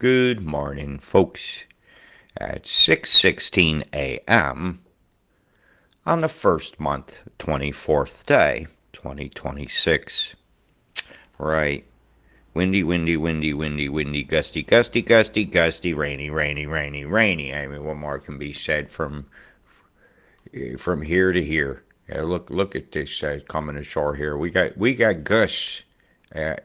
Good morning, folks. At 6:16 a.m. on the first month, 24th day, 2026. Right. Windy, windy, windy, windy, windy, gusty, gusty, gusty, gusty, rainy, rainy, rainy, rainy. I mean, what more can be said from here to here? Yeah, look at this coming ashore here. We got gusts.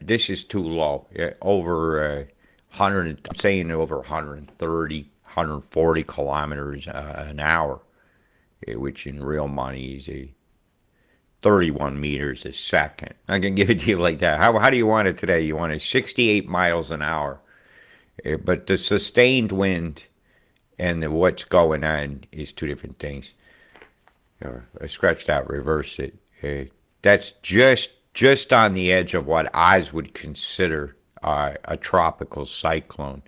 This is too low. Over 100. I'm saying over 130, 140 kilometers an hour, which in real money is a 31 meters a second. I can give it to you like that. How do you want it today? You want it 68 miles an hour. But the sustained wind and what's going on is two different things. I scratched out, reversed it. That's just on the edge of what I would consider a tropical cyclone.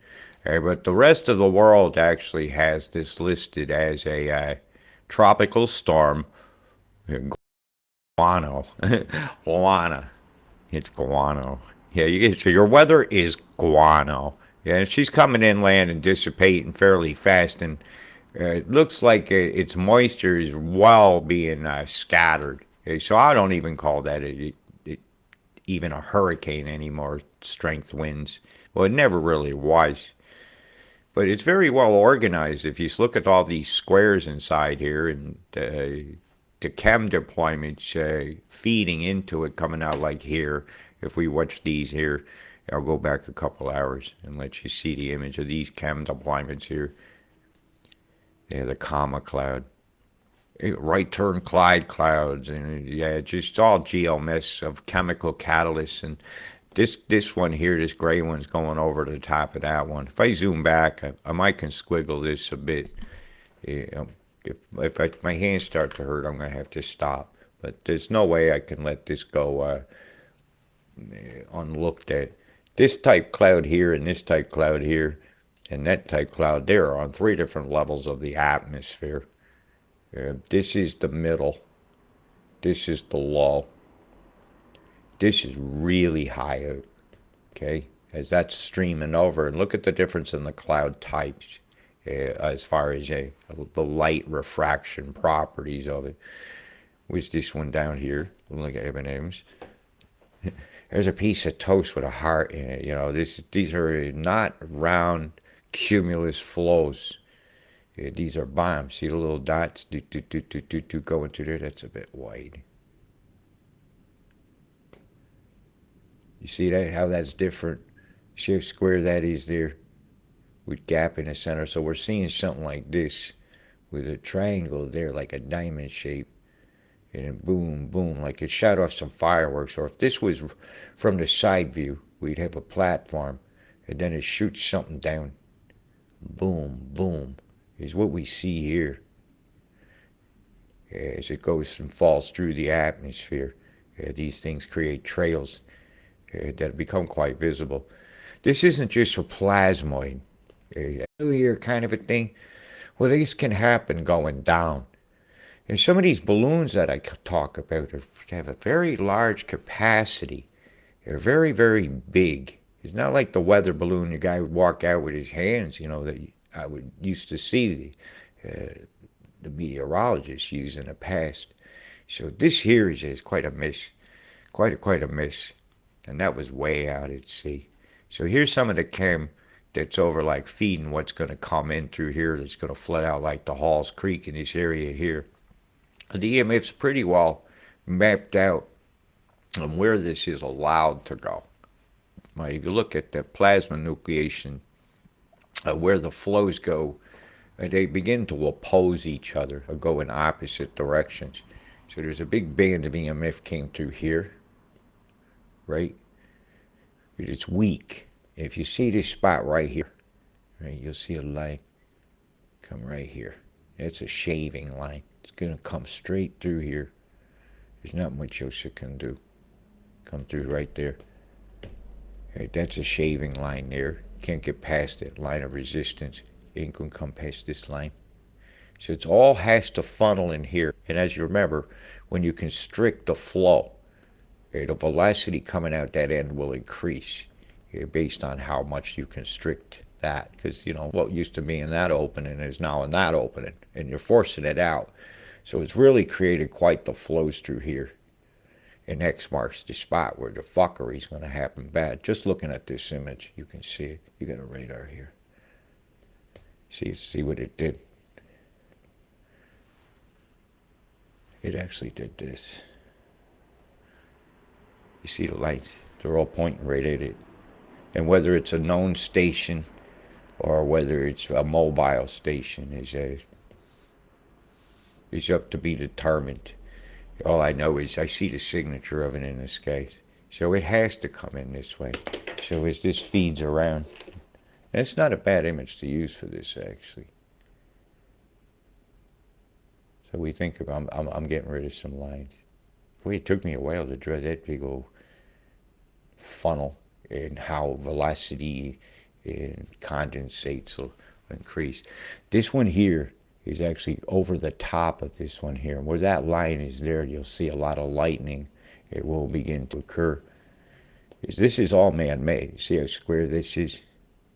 But the rest of the world actually has this listed as a tropical storm, guano, guana. It's guano. Yeah, so your weather is guano. Yeah, she's coming inland and dissipating fairly fast, and it looks like its moisture is well being scattered. So I don't even call that even a hurricane anymore, strength winds. Well, it never really was. But it's very well organized. If you look at all these squares inside here and the chem deployments feeding into it, coming out like here. If we watch these here, I'll go back a couple hours and let you see the image of these chem deployments here. Yeah, the comma cloud, right turn Clyde clouds, and yeah, just all geomess of chemical catalysts. And this one here, this gray one's going over the top of that one. If I zoom back, I might can squiggle this a bit. If my hands start to hurt, I'm going to have to stop. But there's no way I can let this go unlooked at. This type cloud here and this type cloud here and that type cloud there are on three different levels of the atmosphere. This is the middle. This is the low. This is really high out. Okay? As that's streaming over. And look at the difference in the cloud types. As far as the light refraction properties of it. Where's this one down here? Look at M&M's. There's a piece of toast with a heart in it. You know, these are not round cumulus flows. These are bombs. See the little dots going through there? That's a bit wide. You see that? How that's different? See how square that is there? With gap in the center. So we're seeing something like this with a triangle there, like a diamond shape, and then boom, boom, like it shot off some fireworks. Or if this was from the side view, we'd have a platform, and then it shoots something down. Boom, boom, is what we see here as it goes and falls through the atmosphere. These things create trails that become quite visible. This isn't just a plasmoid. New Year kind of a thing. Well, these can happen going down. And some of these balloons that I talk about have a very large capacity. They're very, very big. It's not like the weather balloon the guy would walk out with his hands, you know, that I would used to see the meteorologists use in the past. So this here is quite a miss. Quite a miss. And that was way out at sea. So here's some of the chem that's over like feeding what's going to come in through here that's going to flood out like the Halls Creek in this area here. The EMF's pretty well mapped out on where this is allowed to go. Right, if you look at the plasma nucleation, where the flows go, they begin to oppose each other or go in opposite directions. So there's a big band of EMF came through here, right? It's weak. If you see this spot right here, right, you'll see a line come right here. It's a shaving line. It's going to come straight through here. There's not much else it can do. Come through right there. Right, that's a shaving line there. Can't get past it. Line of resistance. It ain't going to come past this line. So it all has to funnel in here. And as you remember, when you constrict the flow, the velocity coming out that end will increase based on how much you constrict that, because, you know, what used to be in that opening is now in that opening, and you're forcing it out. So it's really created quite the flows through here. And X marks the spot where the fuckery is going to happen bad. Just looking at this image, you can see it. You got a radar here. See what it did? It actually did this. You see the lights? They're all pointing right at it. And whether it's a known station or whether it's a mobile station is up to be determined. All I know is I see the signature of it in the sky. So it has to come in this way. So as this feeds around, and it's not a bad image to use for this, actually. So we think of, I'm getting rid of some lines. Boy, it took me a while to draw that big old funnel and how velocity and condensates will increase. This one here is actually over the top of this one here. Where that line is there, you'll see a lot of lightning. It will begin to occur. This is all man-made. See how square this is?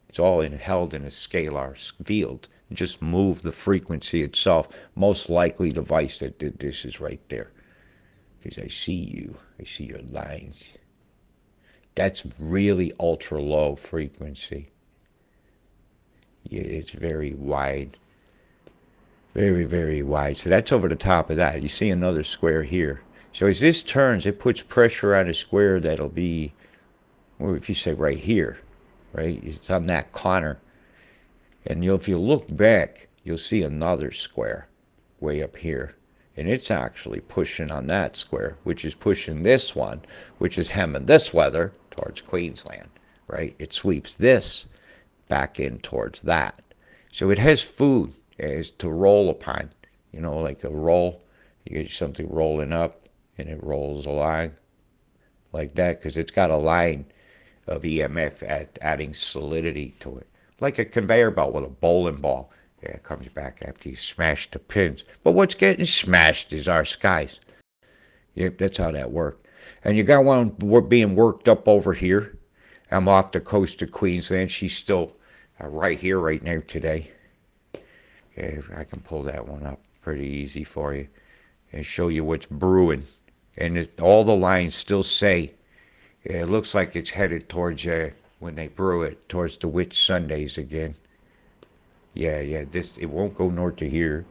It's all held in a scalar field. Just move the frequency itself. Most likely device that did this is right there. Because I see you. I see your lines. That's really ultra low frequency. Yeah, it's very wide. Very, very wide. So that's over the top of that. You see another square here. So as this turns, it puts pressure on a square that'll be, well, if you say right here, right? It's on that corner. And if you look back, you'll see another square way up here. And it's actually pushing on that square, which is pushing this one, which is hemming this weather towards Queensland, right? It sweeps this back in towards that. So it has food as to roll upon, you know, like a roll. You get something rolling up and it rolls along like that because it's got a line of EMF adding solidity to it. Like a conveyor belt with a bowling ball. Yeah, it comes back after you smash the pins. But what's getting smashed is our skies. Yep, that's how that works. And you got one being worked up over here. I'm off the coast of Queensland. She's still right here right now today. Yeah, I can pull that one up pretty easy for you and show you what's brewing. And all the lines still say, it looks like it's headed towards, when they brew it, towards the Witch Sundays again. Yeah, it won't go north to here.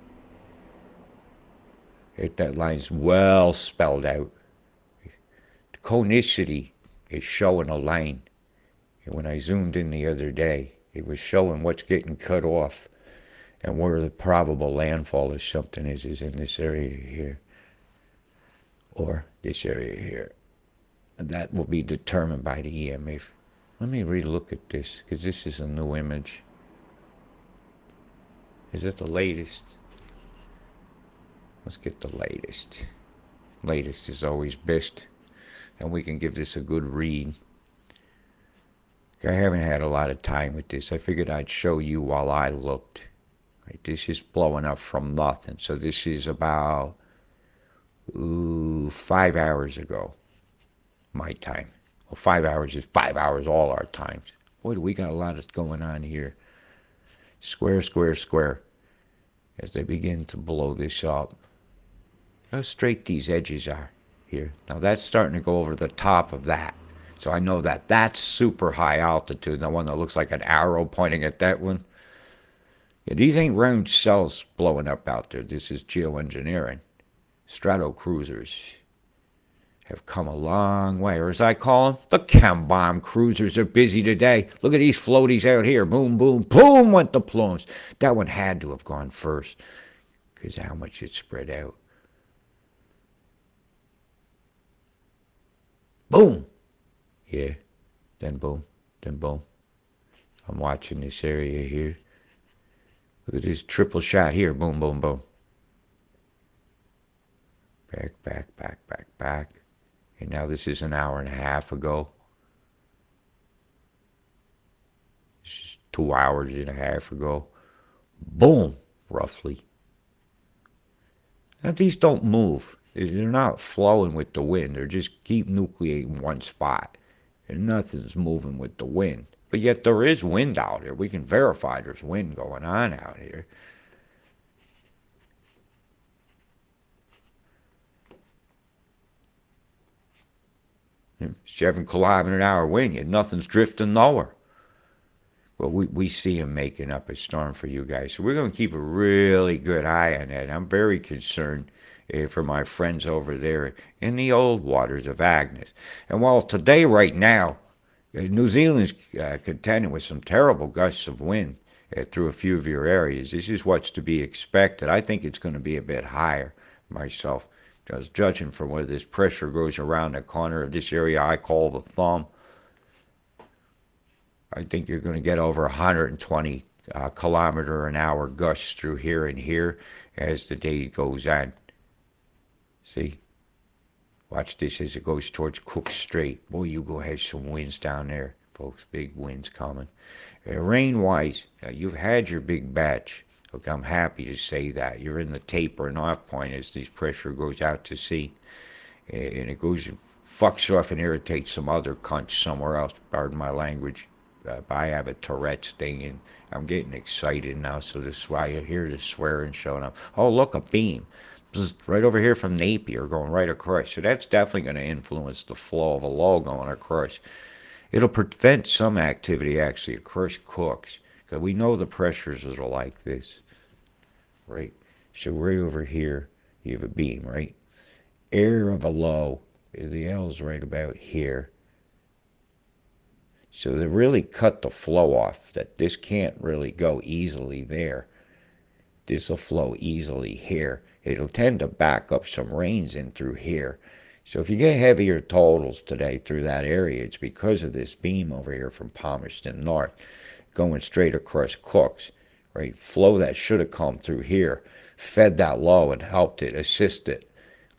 That line's well spelled out. The conicity is showing a line. And when I zoomed in the other day, it was showing what's getting cut off and where the probable landfall of something is in this area here. Or this area here. And that will be determined by the EMF. Let me relook at this, because this is a new image. Is it the latest? Let's get the latest. Latest is always best. And we can give this a good read. I haven't had a lot of time with this. I figured I'd show you while I looked. Right, this is blowing up from nothing. So this is about 5 hours ago. My time. Well, 5 hours is 5 hours all our times. Boy, do we got a lot of going on here. Square, square, square. As they begin to blow this up. How straight these edges are here. Now that's starting to go over the top of that. So I know that that's super high altitude. The one that looks like an arrow pointing at that one. Yeah, these ain't round cells blowing up out there. This is geoengineering. Strato cruisers have come a long way, or as I call them, the chem bomb cruisers are busy today. Look at these floaties out here. Boom, boom, boom went the plumes. That one had to have gone first because of how much it spread out. Boom. Yeah, then boom, then boom. I'm watching this area here. Look at this triple shot here. Boom, boom, boom. Back, back, back, back, back. And now this is an hour and a half ago. This is 2 hours and a half ago. Boom, roughly. Now these don't move. They're not flowing with the wind. They're just keep nucleating one spot. And nothing's moving with the wind. But yet there is wind out here. We can verify there's wind going on out here. 7 km/h wind, yet nothing's drifting nowhere. Well, we see him making up a storm for you guys. So we're going to keep a really good eye on that. I'm very concerned for my friends over there in the old waters of Agnes. And while today, right now, New Zealand's contending with some terrible gusts of wind through a few of your areas. This is what's to be expected. I think it's going to be a bit higher myself, just judging from where this pressure goes around the corner of this area I call the thumb. I think you're going to get over 120 km/h gusts through here and here as the day goes on. See? Watch this as it goes towards Cook Strait. Boy, you go have some winds down there, folks. Big winds coming. Rain-wise, you've had your big batch. Look, I'm happy to say that. You're in the tapering off point as this pressure goes out to sea. And it goes and fucks off and irritates some other cunts somewhere else. Pardon my language. I have a Tourette's thing, and I'm getting excited now, so this is why you hear the swearing showing up. Oh, look, a beam. Right over here from Napier going right across. So that's definitely going to influence the flow of a low going across. It'll prevent some activity actually across Cooks, because we know the pressures are like this. Right? So right over here, you have a beam, right? Air of a low, the L's right about here. So they really cut the flow off, that this can't really go easily there. This will flow easily here. It'll tend to back up some rains in through here. So if you get heavier totals today through that area, it's because of this beam over here from Palmerston North, going straight across Cooks, right? Flow that should have come through here, fed that low and helped it, assist it.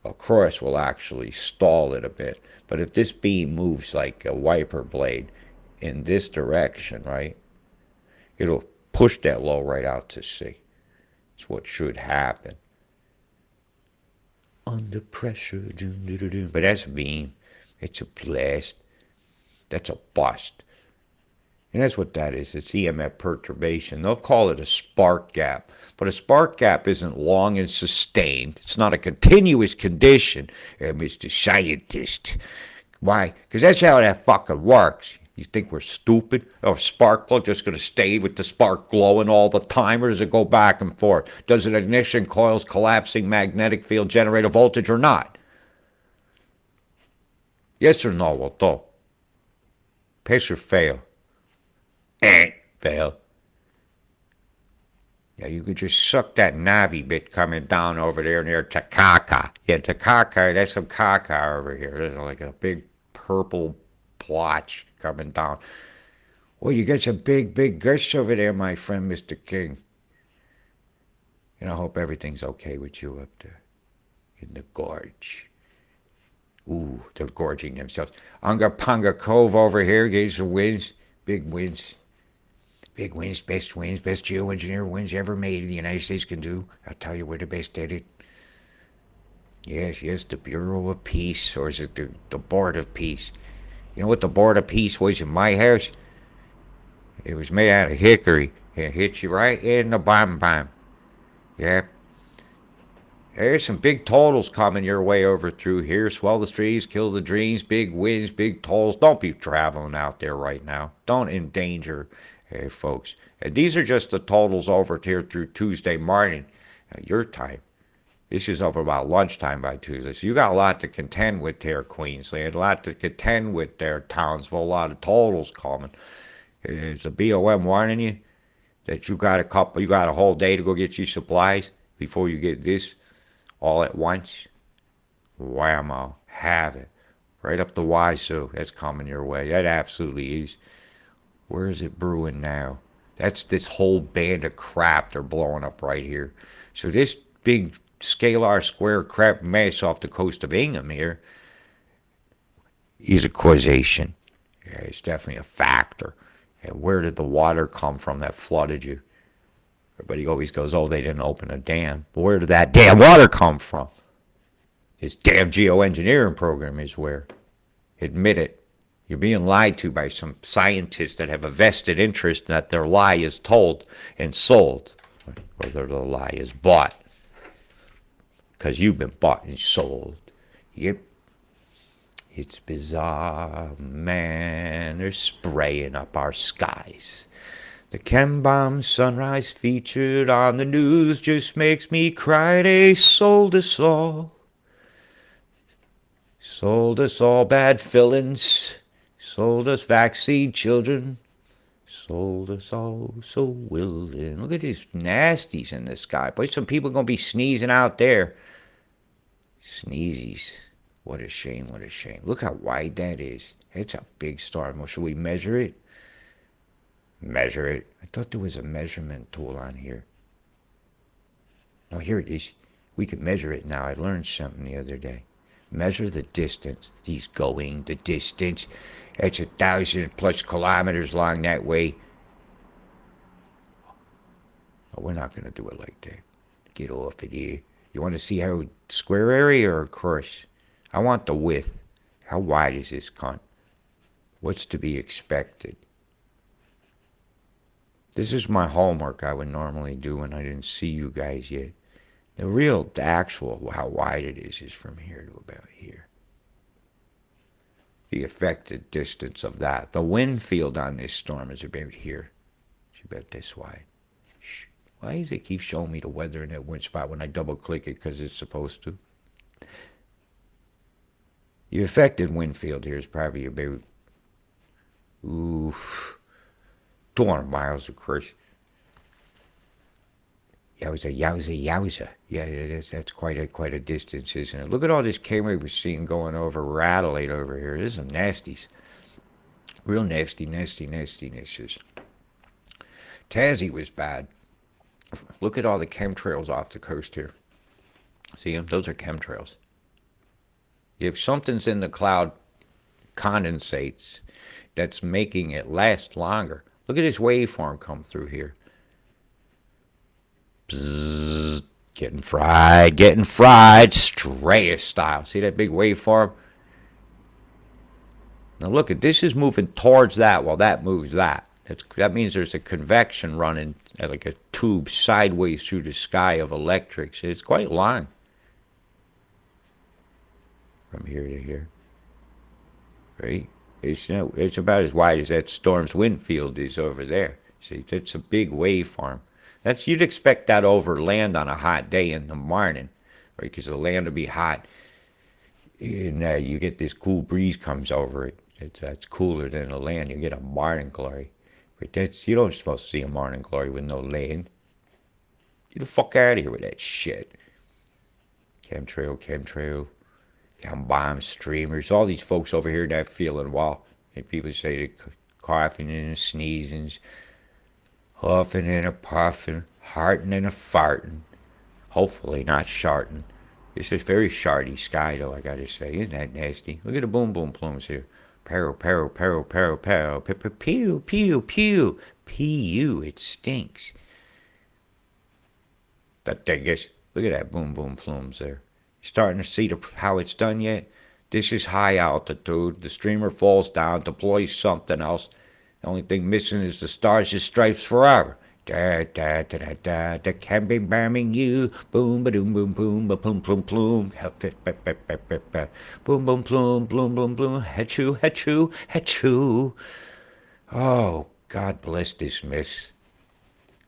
Across will actually stall it a bit. But if this beam moves like a wiper blade in this direction, right, it'll push that low right out to sea. It's what should happen. Under pressure, doom, doom, doom. But that's a beam. It's a blast. That's a bust. And that's what that is. It's EMF perturbation. They'll call it a spark gap. But a spark gap isn't long and sustained. It's not a continuous condition, Mr. Scientist. Why? Because that's how that fucking works. You think we're stupid? Or spark plug just going to stay with the spark glowing all the time, or does it go back and forth? Does an ignition coil's collapsing magnetic field generate a voltage or not? Yes or no, Otto? Pass or fail? Fail. Yeah, you could just suck that knobby bit coming down over there near Takaka. Yeah, Takaka, that's some caca over here. There's like a big purple blotch coming down. Well, you got some big gusts over there, my friend, Mr. King. And I hope everything's okay with you up there in the gorge. Ooh, they're gorging themselves. Unga Punga Cove over here gets the winds, big winds. Big winds, best geoengineer winds ever made the United States can do. I'll tell you, we're the best at it. Yes, the Bureau of Peace, or is it the Board of Peace? You know what the Board of Peace was in my house? It was made out of hickory. It hits you right in the bum. Yeah. There's some big totals coming your way over through here. Swell the trees, kill the dreams, big winds, big totals. Don't be traveling out there right now. Don't endanger folks. These are just the totals over here through Tuesday morning, your time. This is over about lunchtime by Tuesday. So you got a lot to contend with there, Queensland. A lot to contend with there, Townsville. A lot of totals coming. Is the BOM warning you that you got a whole day to go get your supplies before you get this all at once? Whammo. Have it. Right up the wazoo. That's coming your way. That absolutely is. Where is it brewing now? That's this whole band of crap they're blowing up right here. So this big scalar square crap mess off the coast of Ingham here is a causation. Yeah, it's definitely a factor. And where did the water come from that flooded you? Everybody always goes, oh, they didn't open a dam. But where did that damn water come from? This damn geoengineering program is where. Admit it. You're being lied to by some scientists that have a vested interest that their lie is told and sold, or their lie is bought, because you've been bought and sold. Yep. It's bizarre, man. They're spraying up our skies. The chem bomb sunrise featured on the news just makes me cry. They sold us all. Sold us all bad fillings. Sold us vaccine children. Sold us all so willing. Look at these nasties in the sky. Boy, some people are going to be sneezing out there. Sneezies. What a shame, what a shame. Look how wide that is. It's a big storm. Well, should we measure it? Measure it. I thought there was a measurement tool on here. No, here it is. We can measure it now. I learned something the other day. Measure the distance. He's going the distance. It's 1,000+ kilometers long that way. Oh, we're not going to do it like that. Get off it here. You want to see how square area or across? I want the width. How wide is this cunt? What's to be expected? This is my homework I would normally do when I didn't see you guys yet. The actual, how wide it is from here to about here. The effective distance of that. The wind field on this storm is about here. It's about this wide. Why does it keep showing me the weather in that wind spot when I double click it? Because it's supposed to. The affected wind field here is probably about 200 miles, of course. Yowza, yowza, yowza. Yeah, that's quite a distance, isn't it? Look at all this camera we're seeing going over Radelaide over here. There's some nasties. Real nasty, nastiness. Tassie was bad. Look at all the chemtrails off the coast here. See them? Those are chemtrails. If something's in the cloud condensates, that's making it last longer. Look at this waveform come through here. Bzzz, getting fried, Strauss style. See that big waveform? Now look at this is moving towards that while that moves that. That means there's a convection running like a tube sideways through the sky of electrics. It's quite long. From here to here. Right? It's about as wide as that storm's wind field is over there. See, that's a big waveform. You'd expect that over land on a hot day in the morning, right? Because the land will be hot, and you get this cool breeze comes over it. That's cooler than the land. You get a morning glory, but you don't supposed to see a morning glory with no land. Get the fuck out of here with that shit. Chemtrail. Bomb streamers, all these folks over here that feeling well. And people say they're coughing and sneezing, huffing and a puffing, hearting and a farting. Hopefully not sharting. It's a very sharty sky though, I gotta say. Isn't that nasty? Look at the boom plumes here. Pew, it stinks. That dingus. Look at that boom plumes there. Starting to see how it's done yet? This is high altitude. The streamer falls down, deploys something else. The only thing missing is the stars and stripes forever. Da da da da da. The can be bamming you. Boom ba doom boom boom ba plum plum plum. Boom boom plum plum plum plum. Hatchoo. Oh, God bless this miss.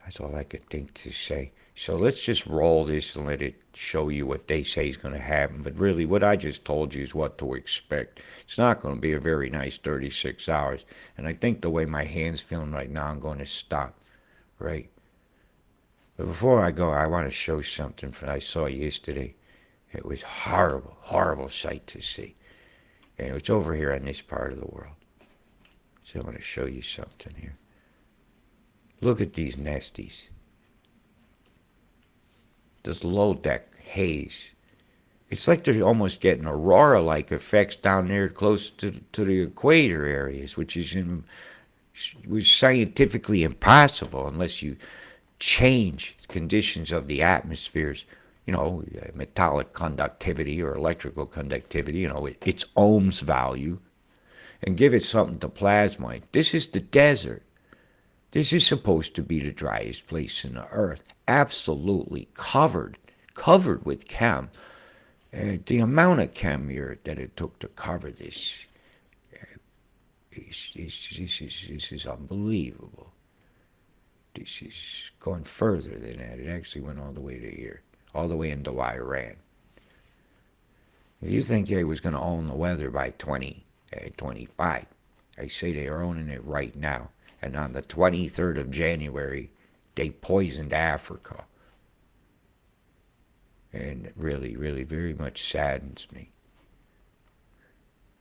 That's all I could think to say. So let's just roll this and let it show you what they say is going to happen. But really, what I just told you is what to expect. It's not going to be a very nice 36 hours. And I think the way my hand's feeling right now, I'm going to stop. Right? But before I go, I want to show something I saw yesterday. It was horrible sight to see. And it's over here in this part of the world. So I want to show you something here. Look at these nasties. This low deck haze. It's like they're almost getting aurora-like effects down there close to the equator areas, which is scientifically impossible unless you change conditions of the atmospheres. Metallic conductivity or electrical conductivity, its ohms value. and give it something to plasmoid. This is the desert. This is supposed to be the driest place in the earth, absolutely covered with chem. The amount of chem here that it took to cover this this is unbelievable. This is going further than that. It actually went all the way to here, all the way into Iran. If you think they was going to own the weather by 2025, I say they are owning it right now. And on the 23rd of January, they poisoned Africa. And it really, really very much saddens me.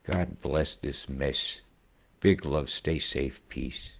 God bless this mess. Big love, stay safe, peace.